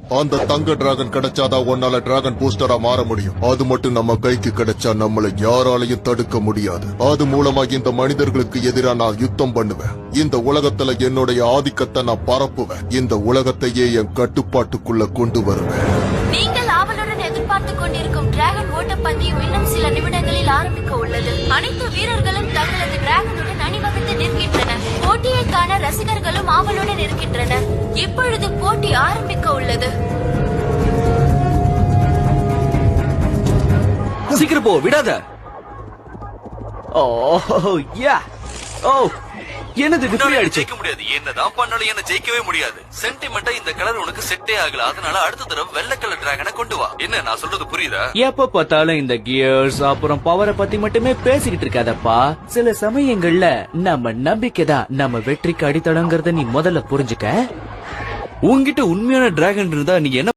அந்த தங்க டிராகன் கிடைச்சாதான் உன்னால டிராகன் பூஸ்டரா மாற முடியும். அது மட்டும் நம்ம கைக்கு கிடைச்சா நம்மள யாராலையும் தடுக்க முடியாது. அது மூலமா இந்த மனிதர்களுக்கு எதிராக நான் யுத்தம் பண்ணுவேன். இந்த உலகத்துல என்னுடைய ஆதிக்கத்தை நான் பரப்புவேன். இந்த உலகத்தையே என் கட்டுப்பாட்டுக்குள்ள கொண்டு வருவேன். நீங்கள் ஆவலுடன் எதிர்பார்த்துக் கொண்டிருக்கும் டிராகன் ஓட்டப்பந்தயம் இன்னும் சில நிமிடங்களில் ஆரம்பிக்க உள்ளது. அனைத்து வீரர்களும் தங்களது டிராகனுடன் அணிவகுத்து நிற்கின்றனர். போட்டியை காண ரசிகர்களும் ஆவலுடன் இருக்கின்றனர். இப்பொழுது போட்டி ஆரம்பிக்க உள்ளது. சீக்கிரம் போ, விடாத. ஓ யா ஓ என்னது இப்படி ஆயிடுச்சு? ஜெயிக்க முடியாது. என்னதான் பண்ணாலும் என்ன ஜெயிக்கவே முடியாது. சென்டிமெண்டா இந்த கலர் உனக்கு செட்டே ஆகல. அதனால அடுத்த தடவை வெள்ளை கலர் டிராகனை கொண்டு வா. என்ன நான் சொல்றது புரியுதா? எப்ப பார்த்தாலும் இந்த கியர்ஸ் அப்புறம் பவரை பத்தி மட்டுமே பேசிக்கிட்டு இருக்காதப்பா. சில சமயங்கள்ல நம்ம நம்பிக்கைதான் நம்ம வெற்றிக்கு அடித்தளங்கிறத நீ முதல்ல புரிஞ்சுக்க. உன்கிட்ட உண்மையான டிராகன் இருந்தா நீ என்ன